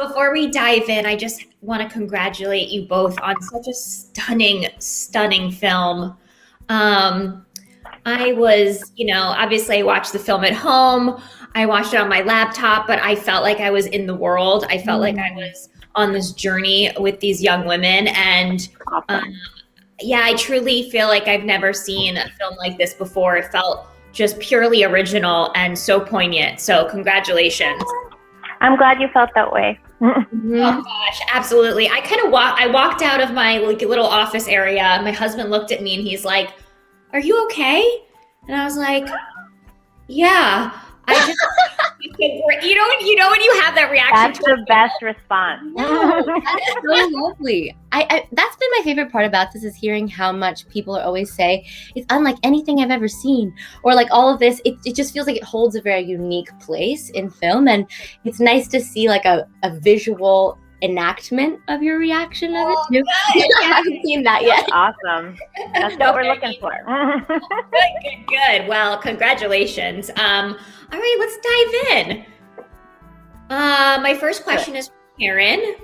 Before we dive in, I just want to congratulate you both on such a stunning, stunning film. Um, I was, obviously I watched the film at home. I watched it on my laptop, but I felt like I was in the world. I felt like I was on this journey with these young women. And yeah, I truly feel like I've never seen a film like this before. It felt just purely original and so poignant. So congratulations. I'm glad you felt that way. Oh gosh, absolutely. I walked out of my little office area. My husband looked at me and he's like, "Are you okay?" And I was like, "Yeah." I just, when you have that reaction. That's the best response. No, that's so lovely. I that's been my favorite part about this is hearing how much people always say it's unlike anything I've ever seen, or like all of this. It just feels like it holds a very unique place in film, and it's nice to see like a visual enactment of your reaction of it too. I haven't seen that yet. Awesome. That's what we're looking for. Good. Well, congratulations. All right, let's dive in. My first question is for Karen.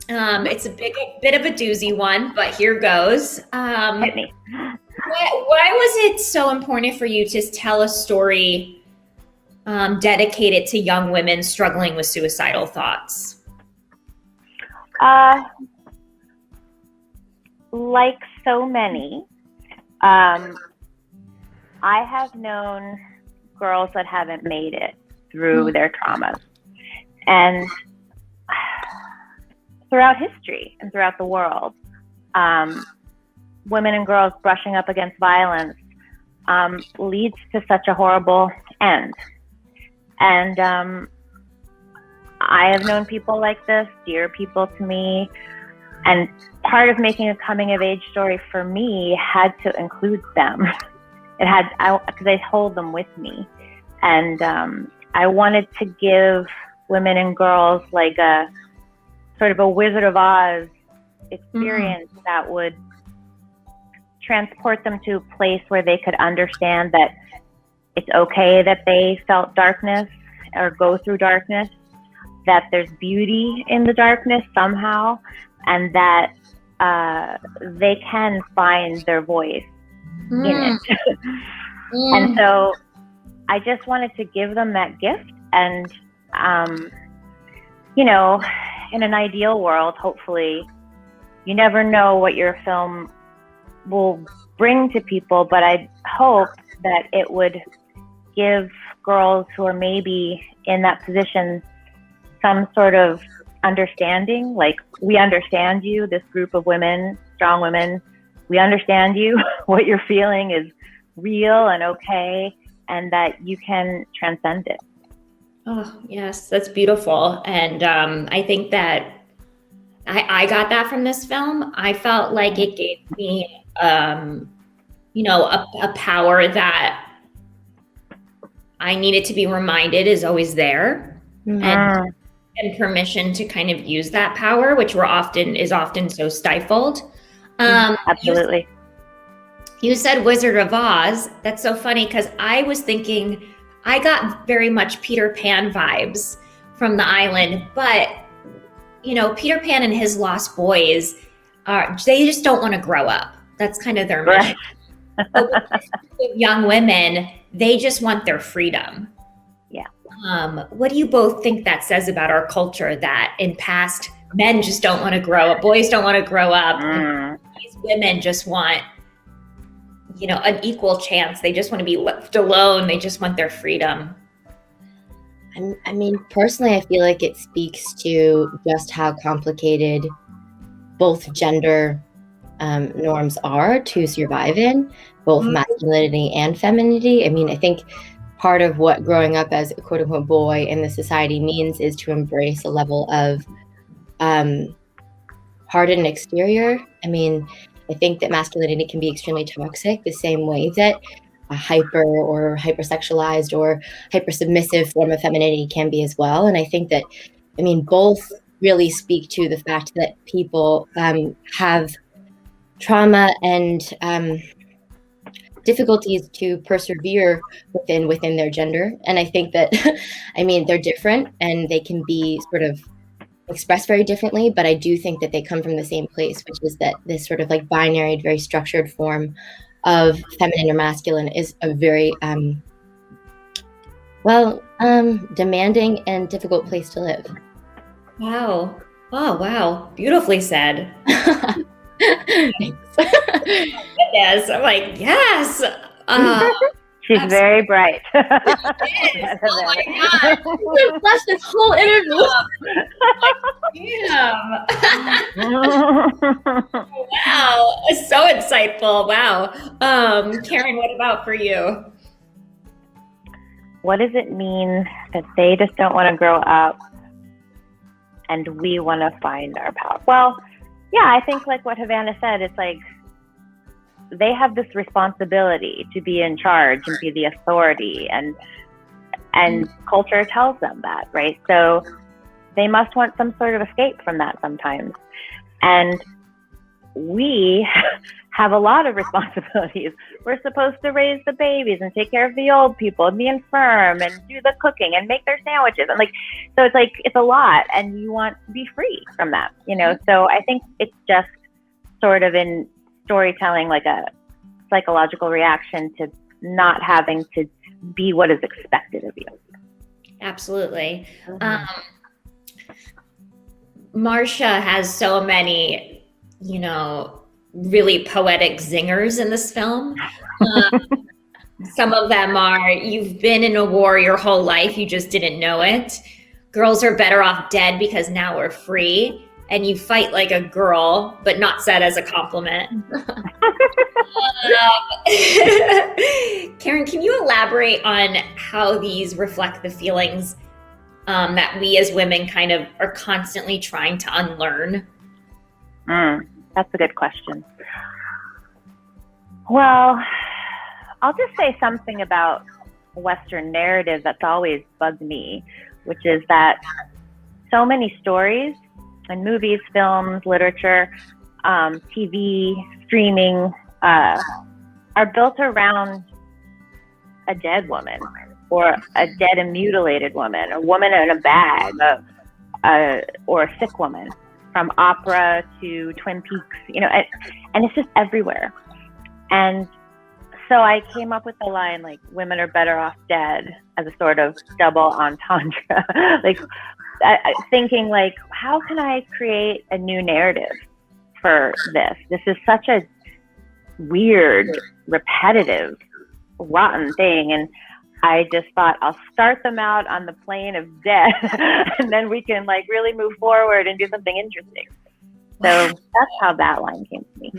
It's a bit of a doozy one, but here goes. Hit me. Why was it so important for you to tell a story dedicated to young women struggling with suicidal thoughts? Like so many, I have known girls that haven't made it through their traumas. And throughout history and throughout the world, women and girls brushing up against violence leads to such a horrible end. And I have known people like this, dear people to me, and part of making a coming of age story for me had to include them. Because I hold them with me. And I wanted to give women and girls like a sort of a Wizard of Oz experience that would transport them to a place where they could understand that it's okay that they felt darkness or go through darkness, that there's beauty in the darkness somehow, and that they can find their voice in it. And so I just wanted to give them that gift. And, in an ideal world, hopefully, you never know what your film will bring to people, but I hope that it would give girls who are maybe in that position some sort of understanding, like, we understand you, this group of women, strong women, we understand you, what you're feeling is real and okay, and that you can transcend it. Oh, yes, that's beautiful. And I think that I got that from this film. I felt like it gave me, a power that I needed to be reminded is always there, and permission to kind of use that power, which is often so stifled. Absolutely. You said Wizard of Oz. That's so funny because I was thinking I got very much Peter Pan vibes from the island, but Peter Pan and his lost boys they just don't want to grow up. That's kind of their mission. But with young women, they just want their freedom. Yeah. What do you both think that says about our culture, that in past men just don't want to grow up, boys don't want to grow up, these women just want an equal chance. They just want to be left alone. They just want their freedom. I mean, personally, I feel like it speaks to just how complicated both gender norms are to survive in, both masculinity and femininity. I mean, I think part of what growing up as a quote unquote boy in the society means is to embrace a level of hardened exterior. I mean, I think that masculinity can be extremely toxic, the same way that a hyper or hypersexualized or hypersubmissive form of femininity can be as well. And I think that, both really speak to the fact that people have trauma and difficulties to persevere within their gender. And I think that, they're different and they can be sort of expressed very differently, but I do think that they come from the same place, which is that this sort of like binary, very structured form of feminine or masculine is a very demanding and difficult place to live. Wow. Oh, wow. Beautifully said. Thanks. Yes. I'm like, yes. She's very bright. Oh my God. We've flashed this whole interview. Damn. Wow. So insightful. Wow. Karen, what about for you? What does it mean that they just don't want to grow up and we want to find our power? Well, yeah, I think like what Havana said, it's like they have this responsibility to be in charge and be the authority, and culture tells them that, right? So they must want some sort of escape from that sometimes. And we have a lot of responsibilities. We're supposed to raise the babies and take care of the old people and the infirm and do the cooking and make their sandwiches. And so it's like, it's a lot, and you want to be free from that, So I think it's just sort of in storytelling, like a psychological reaction to not having to be what is expected of you. Absolutely. Marcia has so many, really poetic zingers in this film. Some of them are, you've been in a war your whole life, you just didn't know it. Girls are better off dead because now we're free. And you fight like a girl, but not said as a compliment. Karen, can you elaborate on how these reflect the feelings that we as women kind of are constantly trying to unlearn? That's a good question. Well, I'll just say something about Western narrative that's always bugged me, which is that so many stories and movies, films, literature, TV, streaming, are built around a dead woman or a dead and mutilated woman, a woman in a bag, or a sick woman, from opera to Twin Peaks, and it's just everywhere. And so I came up with the line, like, women are better off dead, as a sort of double entendre. Thinking like, how can I create a new narrative for this? This is such a weird, repetitive, rotten thing. And I just thought, I'll start them out on the plane of death and then we can like really move forward and do something interesting. So that's how that line came to me.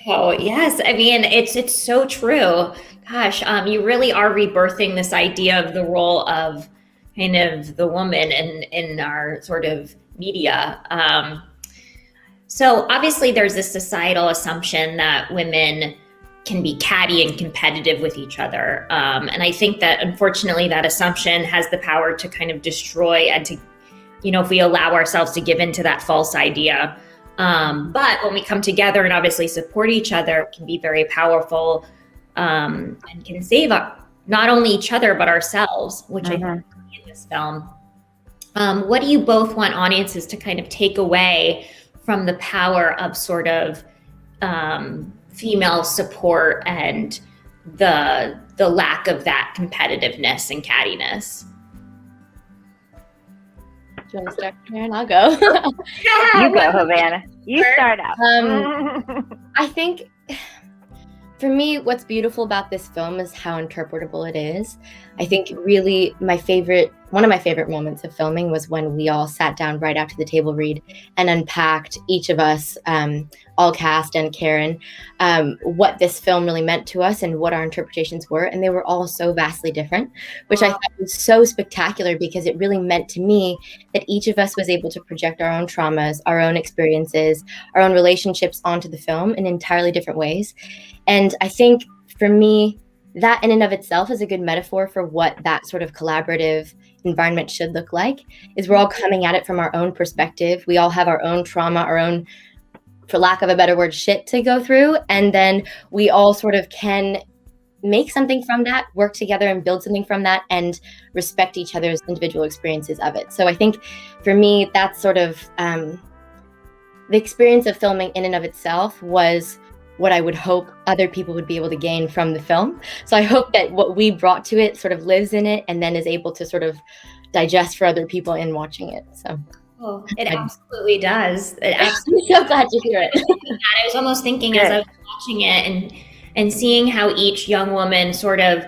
Oh, yes. I mean, it's so true. Gosh, you really are rebirthing this idea of the role of kind of the woman in our sort of media. So obviously there's this societal assumption that women can be catty and competitive with each other. And I think that unfortunately that assumption has the power to kind of destroy and to, if we allow ourselves to give into that false idea. But when we come together and obviously support each other, it can be very powerful and can save not only each other, but ourselves, which I think in this film. What do you both want audiences to kind of take away from the power of sort of female support and the lack of that competitiveness and cattiness? Do you want to start, Karen? I'll go. You go, Havana. You start out. I think for me, what's beautiful about this film is how interpretable it is. I think really one of my favorite moments of filming was when we all sat down right after the table read and unpacked, each of us, all cast and Karen, what this film really meant to us and what our interpretations were. And they were all so vastly different, which I thought was so spectacular because it really meant to me that each of us was able to project our own traumas, our own experiences, our own relationships onto the film in entirely different ways. And I think for me, that in and of itself is a good metaphor for what that sort of collaborative environment should look like, is we're all coming at it from our own perspective. We all have our own trauma, our own, for lack of a better word, shit to go through. And then we all sort of can make something from that, work together and build something from that, and respect each other's individual experiences of it. So I think for me, that's sort of the experience of filming in and of itself was what I would hope other people would be able to gain from the film. So I hope that what we brought to it sort of lives in it and then is able to sort of digest for other people in watching it. So it absolutely does. It absolutely. I'm so glad to hear it. I was almost thinking as I was watching it and seeing how each young woman sort of,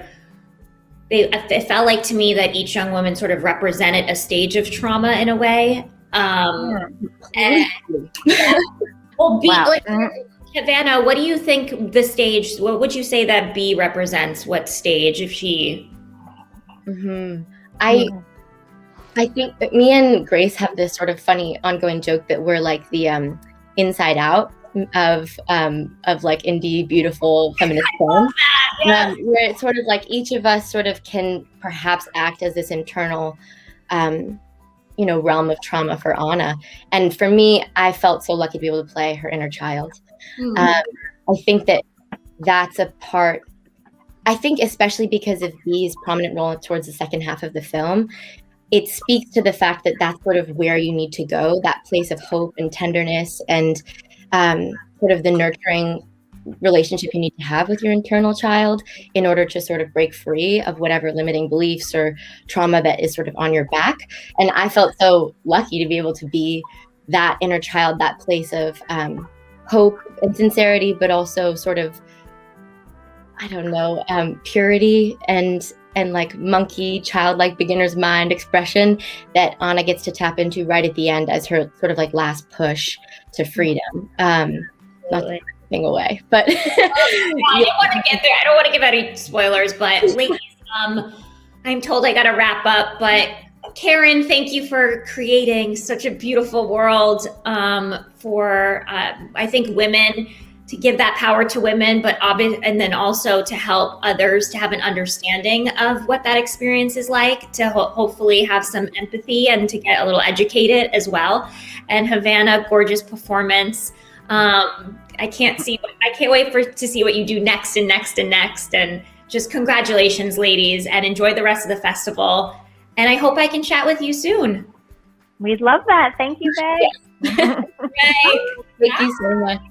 it felt like to me that each young woman sort of represented a stage of trauma in a way. Havana, what do you think the stage, what would you say that B represents? What stage, if she? I think that me and Grace have this sort of funny ongoing joke that we're like the Inside Out of like indie beautiful feminist films, where it's sort of like each of us sort of can perhaps act as this internal realm of trauma for Anna. And for me, I felt so lucky to be able to play her inner child. I think that that's a part, I think especially because of Bee's prominent role towards the second half of the film, it speaks to the fact that that's sort of where you need to go, that place of hope and tenderness and sort of the nurturing relationship you need to have with your internal child in order to sort of break free of whatever limiting beliefs or trauma that is sort of on your back. And I felt so lucky to be able to be that inner child, that place of hope and sincerity, but also sort of, I don't know, purity and like monkey, childlike beginner's mind expression that Anna gets to tap into right at the end as her sort of like last push to freedom. Not taking away, but I don't want to get there. I don't want to give any spoilers, but ladies, I'm told I got to wrap up, but Karen, thank you for creating such a beautiful world for, I think, women, to give that power to women, and then also to help others to have an understanding of what that experience is like, to hopefully have some empathy and to get a little educated as well. And Havana, gorgeous performance. I can't wait to see what you do next and next and next. And just congratulations, ladies, and enjoy the rest of the festival. And I hope I can chat with you soon. We'd love that. Thank you, Faye. Thank you so much.